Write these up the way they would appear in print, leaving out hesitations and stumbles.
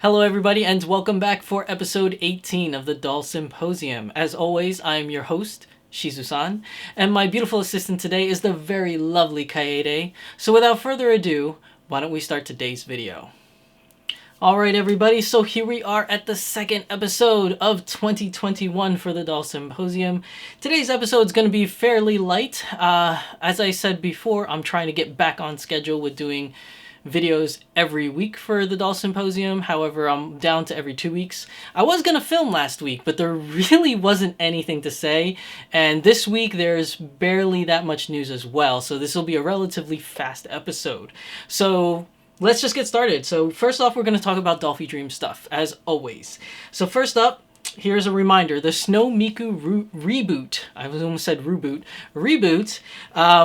Hello everybody and welcome back for episode 18 of the Doll Symposium. As always, I am your host, Shizusan, and my beautiful assistant today is the very lovely Kaede. So without further ado, why don't we start today's video. Alright everybody, so here we are at the second episode of 2021 for the Doll Symposium. Today's episode is going to be fairly light. As I said before, I'm trying to get back on schedule with doing videos every week for the Doll Symposium. However, I'm down to every 2 weeks. I was going to film last week, but there really wasn't anything to say. And this week, there's barely that much news as well. So this will be a relatively fast episode. So let's just get started. So first off, we're going to talk about Dolphy Dream stuff, as always. So first up, here's a reminder, the Snow Miku reboot, I almost said reboot,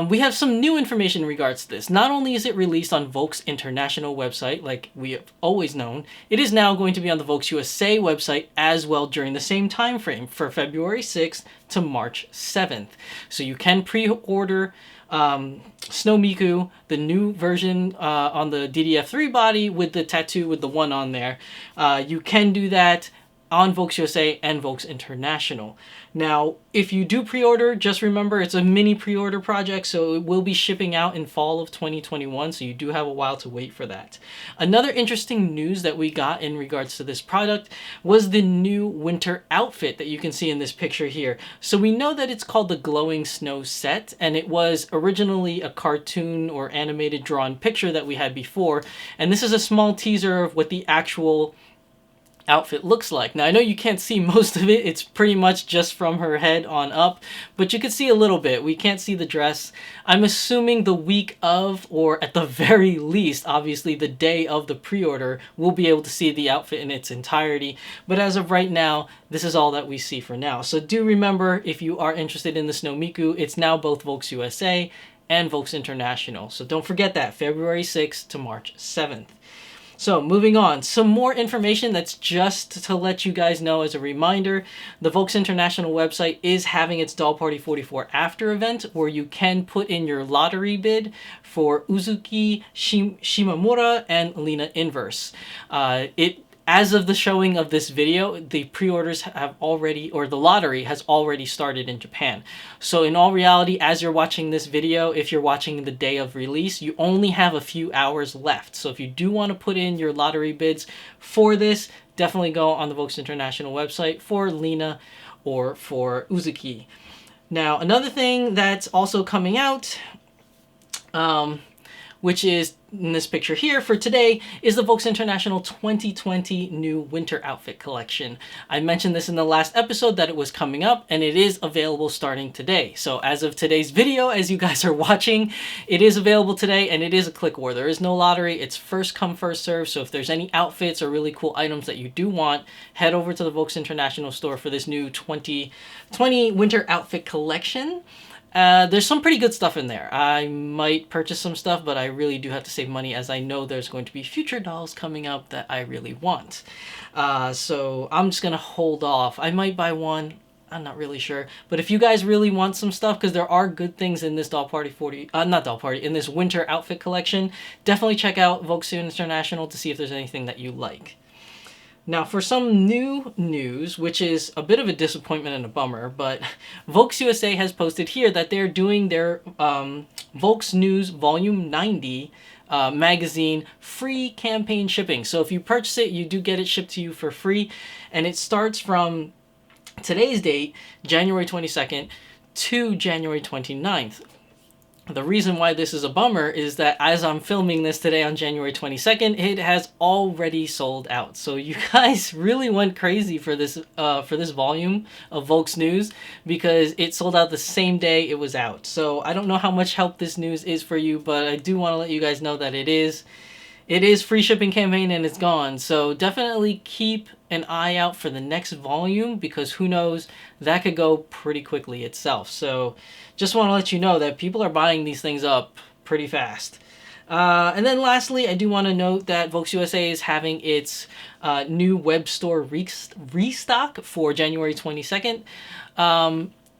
we have some new information in regards to this. Not only is it released on Volks International website, like we have always known, it is now going to be on the Volks USA website as well during the same time frame for February 6th to March 7th. So you can pre-order Snow Miku, the new version on the DDF3 body with the tattoo with the one on there. You can do that on Volks USA and Volks International. Now, if you do pre-order, just remember it's a mini pre-order project, so it will be shipping out in fall of 2021, so you do have a while to wait for that. Another interesting news that we got in regards to this product was the new winter outfit that you can see in this picture here. So we know that it's called the Glowing Snow Set, and it was originally a cartoon or animated drawn picture that we had before, and this is a small teaser of what the actual outfit looks like. Now I know you can't see most of it, it's pretty much just from her head on up, but you can see a little bit. We can't see the dress. I'm assuming the week of, or at the very least, obviously the day of the pre-order, we'll be able to see the outfit in its entirety, but as of right now, this is all that we see for now. So do remember, if you are interested in the Snow Miku, it's now both Volks USA and Volks International. So don't forget that, February 6th to March 7th. So moving on, some more information that's just to let you guys know as a reminder. The Volks International website is having its Doll Party 44 after event where you can put in your lottery bid for Uzuki Shimamura and Lena Inverse. As of the showing of this video, the pre-orders have already, or the lottery has already started in Japan. So in all reality, as you're watching this video, if you're watching the day of release, you only have a few hours left. So if you do want to put in your lottery bids for this, definitely go on the Volks International website for Lena or for Uzuki. Now, another thing that's also coming out, which is in this picture here for today, is the Volks International 2020 new winter outfit collection. I mentioned this in the last episode that it was coming up, and it is available starting today. So as of today's video, as you guys are watching, it is available today, and it is a click war. There is no lottery. It's first come, first serve. So if there's any outfits or really cool items that you do want, head over to the Volks International store for this new 2020 winter outfit collection. There's some pretty good stuff in there. I might purchase some stuff, but I really do have to save money as I know there's going to be future dolls coming up that I really want. So I'm just going to hold off. I might buy one. I'm not really sure. But if you guys really want some stuff, because there are good things in this in this winter outfit collection, definitely check out Volks International to see if there's anything that you like. Now, for some new news, which is a bit of a disappointment and a bummer, but Volks USA has posted here that they're doing their Volks News Volume 90 magazine free campaign shipping. So if you purchase it, you do get it shipped to you for free, and it starts from today's date, January 22nd, to January 29th. The reason why this is a bummer is that as I'm filming this today on January 22nd, it has already sold out. So you guys really went crazy for this volume of Volks News because it sold out the same day it was out. So I don't know how much help this news is for you, but I do want to let you guys know that it is free shipping campaign and it's gone. So definitely keep an eye out for the next volume because who knows, that could go pretty quickly itself. So just want to let you know that people are buying these things up pretty fast. And then lastly, I do want to note that Volks USA is having its new web store restock for January 22nd.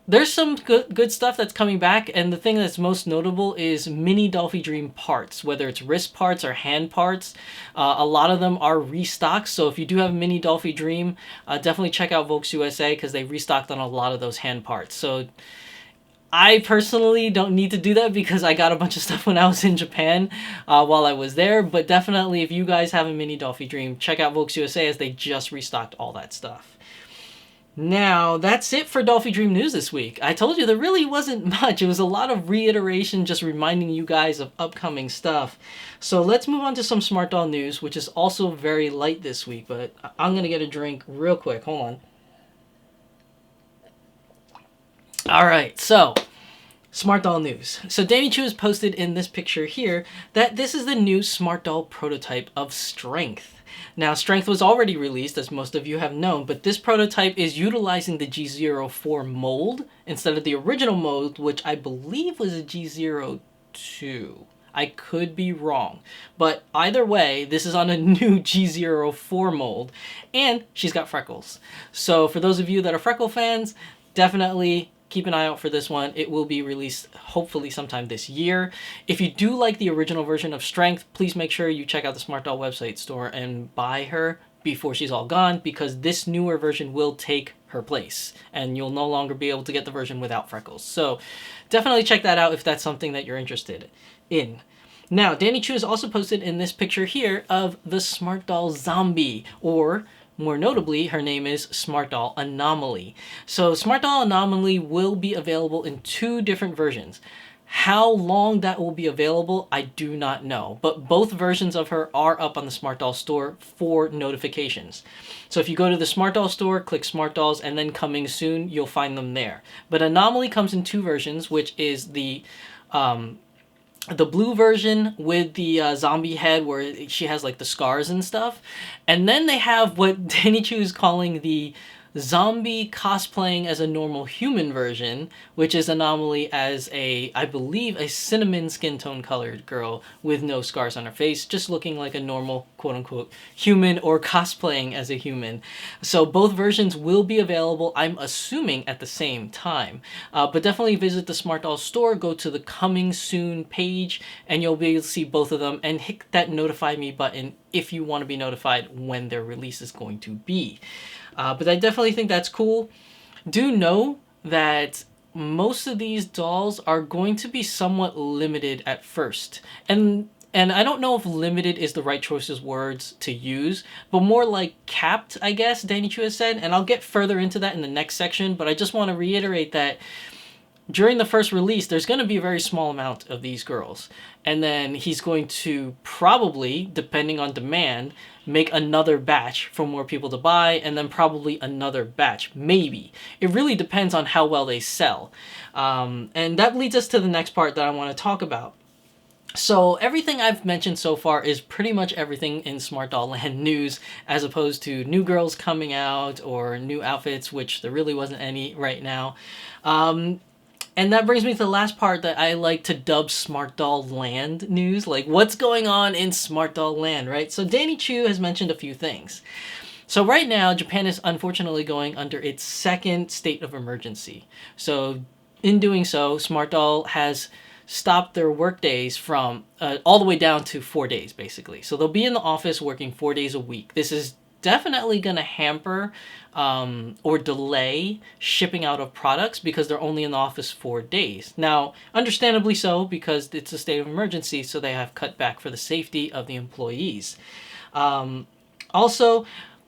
there's some good stuff that's coming back, and the thing that's most notable is mini Dolphy Dream parts, whether it's wrist parts or hand parts. A lot of them are restocked, so if you do have mini Dolphy Dream, definitely check out Volks USA because they restocked on a lot of those hand parts. So I personally don't need to do that because I got a bunch of stuff when I was in Japan while I was there, but definitely if you guys have a mini Dolphy Dream, check out Volks USA as they just restocked all that stuff. Now, that's it for Dolphy Dream News this week. I told you there really wasn't much. It was a lot of reiteration, just reminding you guys of upcoming stuff. So let's move on to some Smart Doll news, which is also very light this week, but I'm going to get a drink real quick. Hold on. All right, so Smart Doll news. So Danny Chu has posted in this picture here that this is the new Smart Doll prototype of Strength. Now, Strength was already released, as most of you have known, but this prototype is utilizing the G04 mold instead of the original mold, which I believe was a G02. I could be wrong. But either way, this is on a new G04 mold, and she's got freckles. So for those of you that are freckle fans, definitely keep an eye out for this one. It will be released hopefully sometime this year. If you do like the original version of Strength, please make sure you check out the Smart Doll website store and buy her before she's all gone, because this newer version will take her place and you'll no longer be able to get the version without freckles. So definitely check that out if that's something that you're interested in. Now, Danny Chu has also posted in this picture here of the Smart Doll Zombie, or more notably, her name is Smart Doll Anomaly. So Smart Doll Anomaly will be available in 2 different versions. How long that will be available, I do not know. But both versions of her are up on the Smart Doll store for notifications. So if you go to the Smart Doll store, click Smart Dolls, and then coming soon, you'll find them there. But Anomaly comes in 2 versions, which is the blue version with the zombie head where she has like the scars and stuff. And then they have what Danny Chu is calling the zombie cosplaying as a normal human version, which is Anomaly as I believe, a cinnamon skin tone colored girl with no scars on her face, just looking like a normal quote unquote human or cosplaying as a human. So both versions will be available, I'm assuming, at the same time. But definitely visit the Smart Doll store, go to the coming soon page, and you'll be able to see both of them, and hit that notify me button if you want to be notified when their release is going to be. But I definitely think that's cool. Do know that most of these dolls are going to be somewhat limited at first. And I don't know if limited is the right choice of words to use, but more like capped, I guess, Danny Chu has said. And I'll get further into that in the next section, but I just want to reiterate that during the first release, there's going to be a very small amount of these girls. And then he's going to probably, depending on demand, make another batch for more people to buy, and then probably another batch, maybe. It really depends on how well they sell. And that leads us to the next part that I want to talk about. So everything I've mentioned so far is pretty much everything in Smart Doll Land news, as opposed to new girls coming out or new outfits, which there really wasn't any right now. And that brings me to the last part that I like to dub Smart Doll Land news. Like, what's going on in Smart Doll Land, right? So Danny Chu has mentioned a few things. So right now, Japan is unfortunately going under its 2nd state of emergency. So in doing so, Smart Doll has stopped their work days from all the way down to 4 days, basically. So they'll be in the office working 4 days a week. This is definitely going to hamper or delay shipping out of products because they're only in the office 4 days. Now, understandably so, because it's a state of emergency, so they have cut back for the safety of the employees. Also,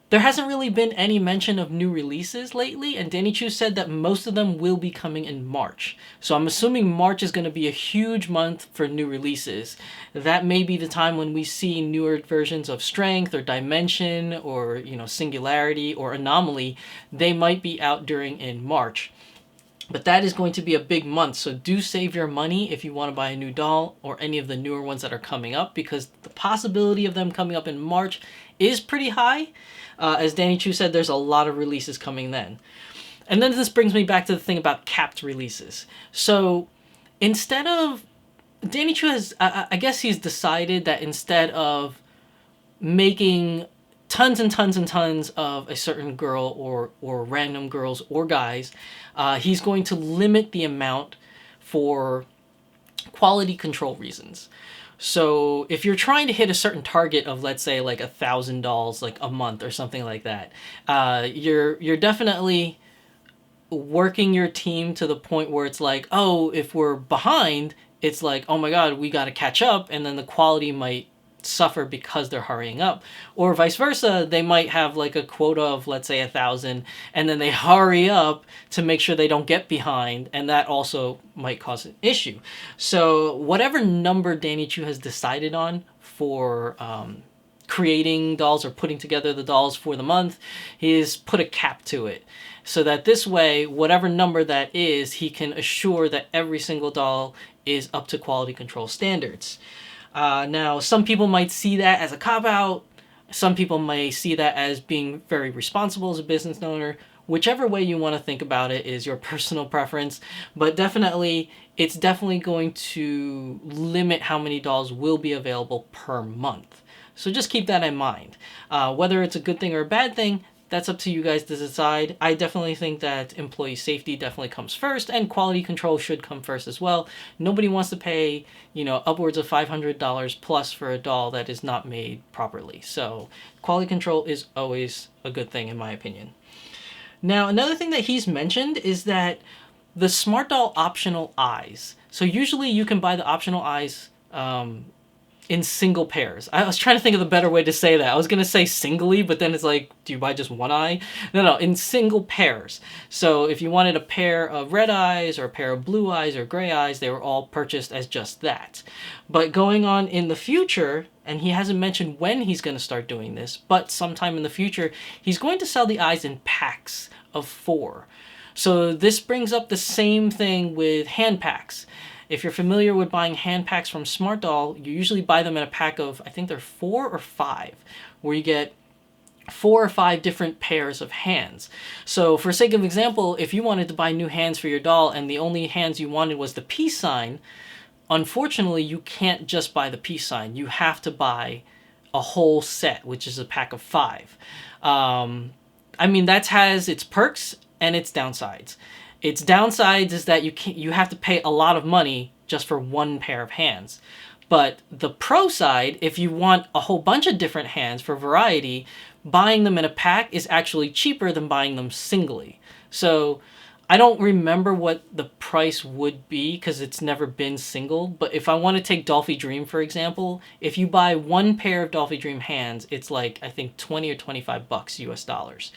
there hasn't really been any mention of new releases lately, and Danny Chu said that most of them will be coming in March. So I'm assuming March is going to be a huge month for new releases. That may be the time when we see newer versions of Strength or Dimension or, Singularity or Anomaly. They might be out in March. But that is going to be a big month, so do save your money if you want to buy a new doll or any of the newer ones that are coming up, because the possibility of them coming up in March is pretty high. As Danny Chu said, there's a lot of releases coming then. And then this brings me back to the thing about capped releases. So instead of... Danny Chu has... I guess he's decided that instead of making tons and tons and tons of a certain girl or random girls or guys, he's going to limit the amount for quality control reasons. So if you're trying to hit a certain target of, let's say, like $1,000 like a month or something like that, you're definitely working your team to the point where it's like, oh, if we're behind, it's like, oh my god, we got to catch up, and then the quality might suffer because they're hurrying up. Or vice versa, they might have like a quota of, let's say, 1,000, and then they hurry up to make sure they don't get behind, and that also might cause an issue. So whatever number Danny Chu has decided on for creating dolls or putting together the dolls for the month, he has put a cap to it, so that this way, whatever number that is, he can assure that every single doll is up to quality control standards. Now, some people might see that as a cop-out. Some people may see that as being very responsible as a business owner. Whichever way you want to think about it is your personal preference. But definitely, it's definitely going to limit how many dolls will be available per month. So just keep that in mind. Whether it's a good thing or a bad thing, that's up to you guys to decide. I definitely think that employee safety definitely comes first, and quality control should come first as well. Nobody wants to pay, upwards of $500 plus for a doll that is not made properly. So quality control is always a good thing, in my opinion. Now, another thing that he's mentioned is that the Smart Doll optional eyes. So usually you can buy the optional eyes in single pairs. I was trying to think of the better way to say that. I was going to say singly, but then it's like, do you buy just one eye? No, in single pairs. So if you wanted a pair of red eyes or a pair of blue eyes or gray eyes, they were all purchased as just that. But going on in the future, and he hasn't mentioned when he's going to start doing this, but sometime in the future, he's going to sell the eyes in packs of 4. So this brings up the same thing with hand packs. If you're familiar with buying hand packs from Smart Doll, you usually buy them in a pack of, I think they're 4 or 5, where you get 4 or 5 different pairs of hands. So for sake of example, if you wanted to buy new hands for your doll and the only hands you wanted was the peace sign, unfortunately you can't just buy the peace sign. You have to buy a whole set, which is a pack of 5. That has its perks and its downsides. Its downsides is that you have to pay a lot of money just for one pair of hands. But the pro side, if you want a whole bunch of different hands for variety, buying them in a pack is actually cheaper than buying them singly. So I don't remember what the price would be because it's never been single. But if I want to take Dolphy Dream, for example, if you buy one pair of Dolphy Dream hands, it's like, I think, 20 or 25 bucks US dollars.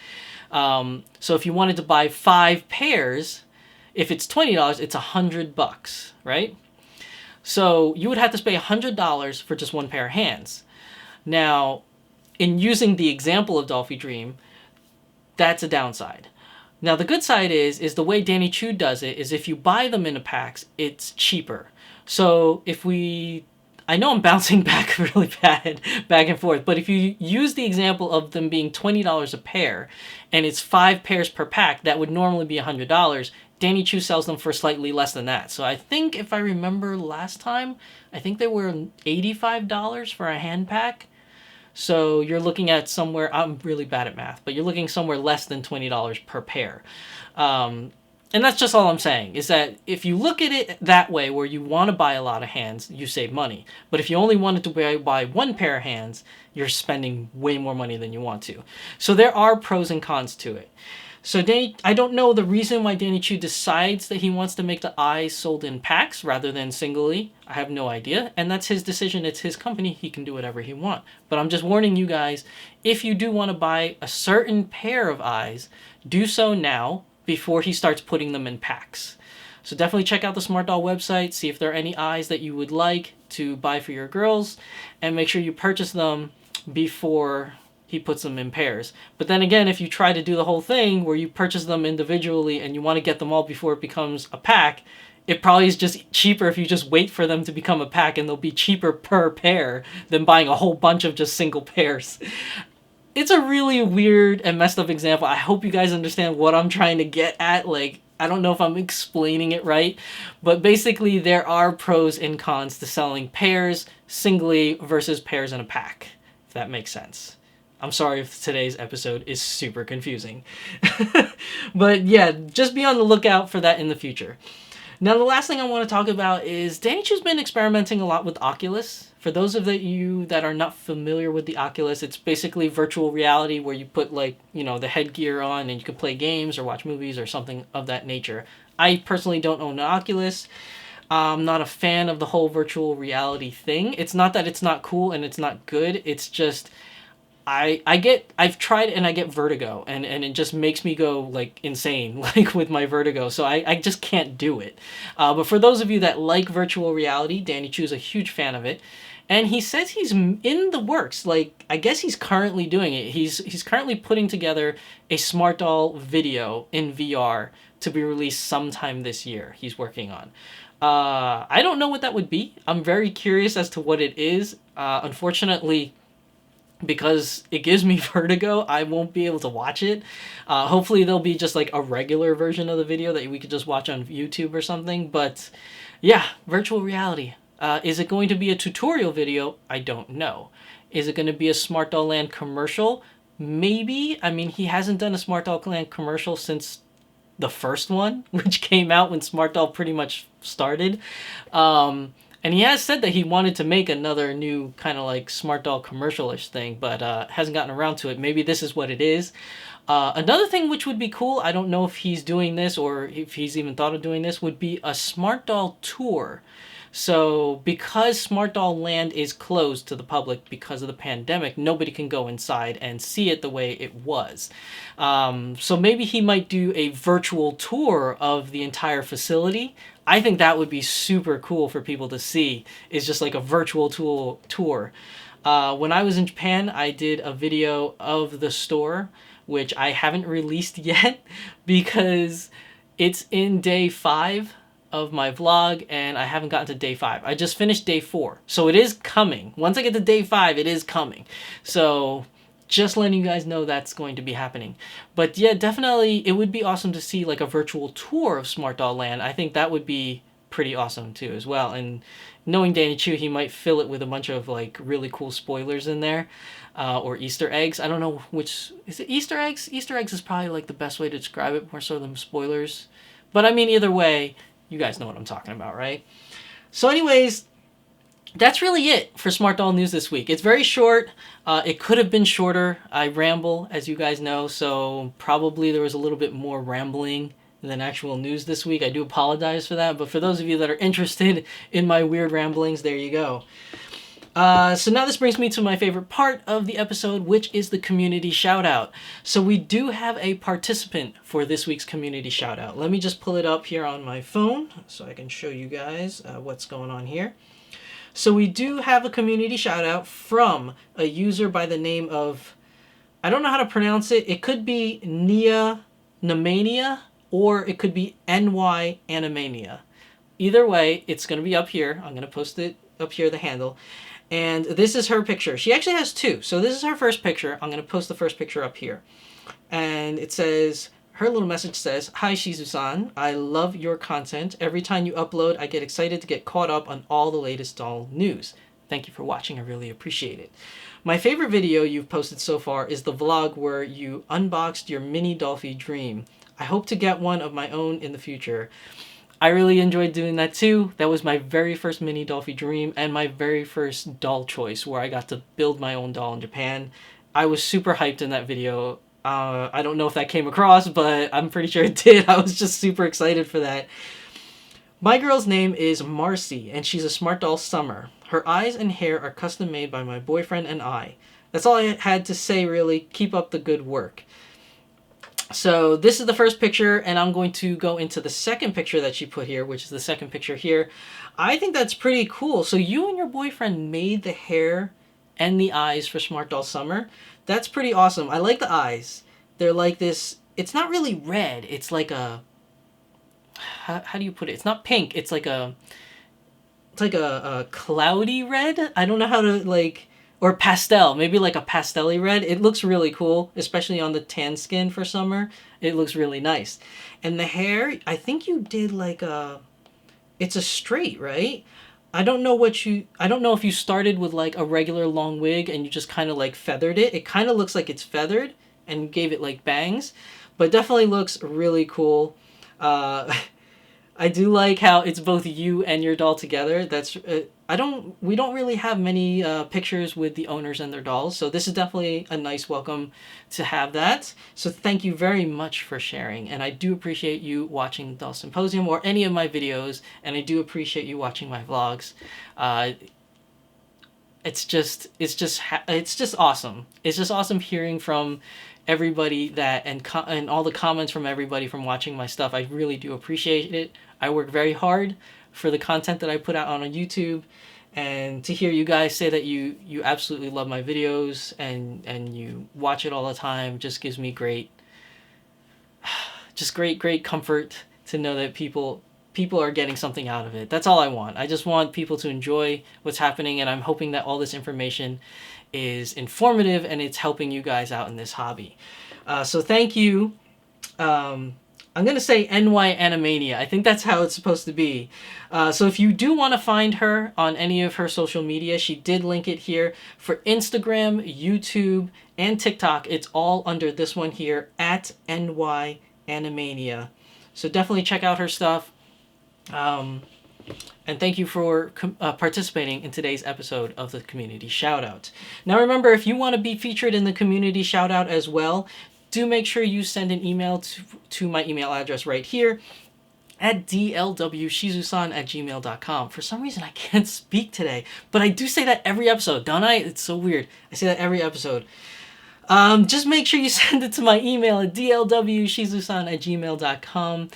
So if you wanted to buy 5 pairs, if it's $20, it's $100, right? So you would have to pay $100 for just one pair of hands. Now, in using the example of Dolphy Dream, that's a downside. Now, the good side is the way Danny Chu does it is if you buy them in a packs, it's cheaper. So I know I'm bouncing back really bad, back and forth, but if you use the example of them being $20 a pair, and it's 5 pairs per pack, that would normally be $100. Danny Chu sells them for slightly less than that. So I think if I remember last time, I think they were $85 for a hand pack. So you're looking at somewhere, I'm really bad at math, but you're looking somewhere less than $20 per pair. And that's just all I'm saying, is that if you look at it that way, where you want to buy a lot of hands, you save money. But if you only wanted to buy one pair of hands, you're spending way more money than you want to. So there are pros and cons to it. So I don't know the reason why Danny Chu decides that he wants to make the eyes sold in packs rather than singly. I have no idea. And that's his decision. It's his company. He can do whatever he wants. But I'm just warning you guys, if you do want to buy a certain pair of eyes, do so now before he starts putting them in packs. So definitely check out the Smart Doll website, see if there are any eyes that you would like to buy for your girls, and make sure you purchase them before he puts them in pairs. But then again, if you try to do the whole thing where you purchase them individually and you want to get them all before it becomes a pack, it probably is just cheaper if you just wait for them to become a pack, and they'll be cheaper per pair than buying a whole bunch of just single pairs. It's a really weird and messed up example. I hope you guys understand what I'm trying to get at. I don't know if I'm explaining it right, but basically there are pros and cons to selling pairs singly versus pairs in a pack, if that makes sense. I'm sorry if today's episode is super confusing. But yeah, just be on the lookout for that in the future. Now, the last thing I want to talk about is Danny Chu's been experimenting a lot with Oculus. For those of you that are not familiar with the Oculus, it's basically virtual reality where you put like, the headgear on and you can play games or watch movies or something of that nature. I personally don't own an Oculus. I'm not a fan of the whole virtual reality thing. It's not that it's not cool and it's not good. It's just I've tried and I get vertigo and it just makes me go like insane like with my vertigo. So I just can't do it. But for those of you that like virtual reality, Danny Chu's a huge fan of it. And he says he's in the works. Like, I guess he's currently doing it. He's currently putting together a Smart Doll video in VR to be released sometime this year. He's working on. I don't know what that would be. I'm very curious as to what it is. Unfortunately, because it gives me vertigo, I won't be able to watch it. Hopefully there'll be just like a regular version of the video that we could just watch on YouTube or something. But yeah, virtual reality. Is it going to be a tutorial video? I don't know. Is it going to be a Smart Doll Land commercial? Maybe. I mean, he hasn't done a Smart Doll Land commercial since the first one, which came out when Smart Doll pretty much started. And he has said that he wanted to make another new kind of like Smart Doll commercial-ish thing, but hasn't gotten around to it. Maybe this is what it is. Another thing which would be cool, I don't know if he's doing this or if he's even thought of doing this, would be a Smart Doll tour. So because Smart Doll Land is closed to the public because of the pandemic, nobody can go inside and see it the way it was. So maybe he might do a virtual tour of the entire facility. I think that would be super cool for people to see, is just like a virtual tour. When I was in Japan, I did a video of the store, which I haven't released yet because it's in day 5 of my vlog and I haven't gotten to day 5. I just finished day 4. So it is coming. Once I get to day 5, it is coming. So just letting you guys know that's going to be happening. But yeah, definitely it would be awesome to see like a virtual tour of Smart Doll Land. I think that would be pretty awesome too as well. And knowing Danny Chu, he might fill it with a bunch of like really cool spoilers in there. Or Easter eggs. I don't know which... Is it Easter eggs? Easter eggs is probably like the best way to describe it, more so than spoilers. But I mean, either way, you guys know what I'm talking about, right? So anyways, that's really it for Smart Doll News this week. It's very short. It could have been shorter. I ramble, as you guys know, so probably there was a little bit more rambling than actual news this week. I do apologize for that, but for those of you that are interested in my weird ramblings, there you go. So now this brings me to my favorite part of the episode, which is the community shoutout. So we do have a participant for this week's community shoutout. Let me just pull it up here on my phone so I can show you guys what's going on here. So we do have a community shoutout from a user by the name of, I don't know how to pronounce it. It could be Nia Namania or it could be NY Animania. Either way, it's going to be up here. I'm going to post it up here, the handle. And this is her picture. She actually has 2. So this is her first picture. I'm going to post the first picture up here. And it says, her little message says, "Hi Shizusan, I love your content. Every time you upload, I get excited to get caught up on all the latest doll news. Thank you for watching. I really appreciate it. My favorite video you've posted so far is the vlog where you unboxed your mini Dolphy Dream. I hope to get one of my own in the future." I really enjoyed doing that too. That was my very first mini Dolphy Dream and my very first doll choice where I got to build my own doll in Japan. I was super hyped in that video. I don't know if that came across, but I'm pretty sure it did. I was just super excited for that. My girl's name is Marcy and she's a Smart Doll Summer. Her eyes and hair are custom made by my boyfriend and I. That's all I had to say really. Keep up the good work. So this is the first picture, and I'm going to go into the second picture that she put here, which is the second picture here. I think that's pretty cool. So you and your boyfriend made the hair and the eyes for Smart Doll Summer. That's pretty awesome. I like the eyes. They're like this, it's not really red. It's like a, how do you put it? It's not pink. It's like a cloudy red. I don't know how to like... Or pastel, maybe like a pastel-y red. It looks really cool, especially on the tan skin for summer. It looks really nice. And the hair, I think you did like a... It's a straight, right? I don't know if you started with like a regular long wig and you just kind of like feathered it. It kind of looks like it's feathered and gave it like bangs, but definitely looks really cool. I do like how it's both you and your doll together. We don't really have many pictures with the owners and their dolls, so this is definitely a nice welcome to have that. So thank you very much for sharing, and I do appreciate you watching Doll Symposium or any of my videos, and I do appreciate you watching my vlogs. It's just awesome. It's just awesome hearing from everybody and all the comments from everybody from watching my stuff. I really do appreciate it. I work very hard for the content that I put out on YouTube, and to hear you guys say that you absolutely love my videos and you watch it all the time just gives me great comfort to know that people are getting something out of it. That's all I want. I just want people to enjoy what's happening, and I'm hoping that all this information is informative and it's helping you guys out in this hobby. So thank you. I'm going to say NY Animania. I think that's how it's supposed to be. So if you do want to find her on any of her social media, she did link it here. For Instagram, YouTube, and TikTok, it's all under this one here, at NY Animania. So definitely check out her stuff. And thank you for participating in today's episode of the Community Shoutout. Now remember, if you want to be featured in the Community Shoutout as well, do make sure you send an email to my email address right here at dlwshizusan@gmail.com. For some reason, I can't speak today, but I do say that every episode, don't I? It's so weird. I say that every episode. Just make sure you send it to my email at dlwshizusan@gmail.com.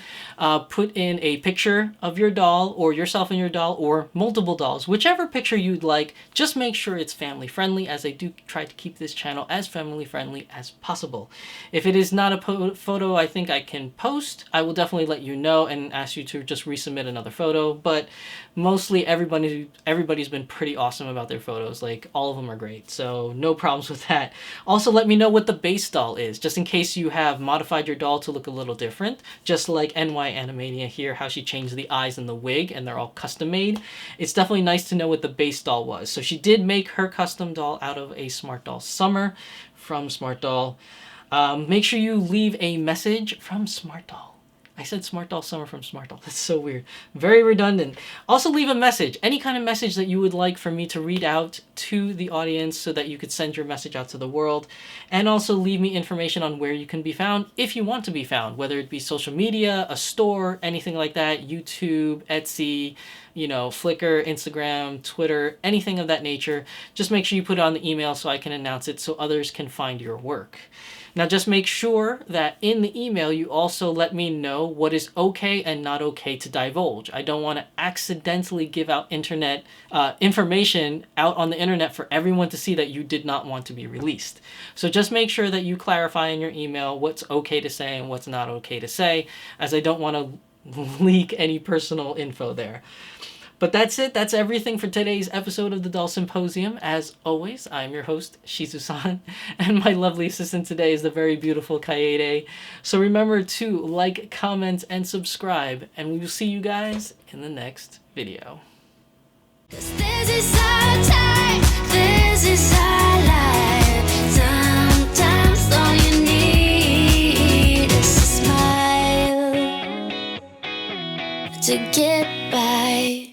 Put in a picture of your doll or yourself and your doll or multiple dolls, whichever picture you'd like. Just make sure it's family friendly, as I do try to keep this channel as family friendly as possible. If it is not a photo I think I can post, I will definitely let you know and ask you to just resubmit another photo, but mostly everybody's been pretty awesome about their photos. Like, all of them are great, so no problems with that. Also, let me know what the base doll is, just in case you have modified your doll to look a little different, just like NY Animania here, how she changed the eyes and the wig, and they're all custom made. It's definitely nice to know what the base doll was. So she did make her custom doll out of a Smart Doll Summer from Smart Doll. Make sure you leave a message from Smart Doll. I said Smart Doll Summer from Smart Doll. That's so weird. Very redundant. Also leave a message. Any kind of message that you would like for me to read out to the audience so that you could send your message out to the world. And also leave me information on where you can be found if you want to be found, whether it be social media, a store, anything like that, YouTube, Etsy, Flickr, Instagram, Twitter, anything of that nature. Just make sure you put it on the email so I can announce it so others can find your work. Now just make sure that in the email you also let me know what is okay and not okay to divulge. I don't want to accidentally give out internet information out on the internet for everyone to see that you did not want to be released. So just make sure that you clarify in your email what's okay to say and what's not okay to say, as I don't want to leak any personal info there. But that's it. That's everything for today's episode of the Doll Symposium. As always, I'm your host, Shizusan, and my lovely assistant today is the very beautiful Kaede. So remember to like, comment, and subscribe, and we will see you guys in the next video. This is our time, this is our life. Sometimes all you need is a smile to get by.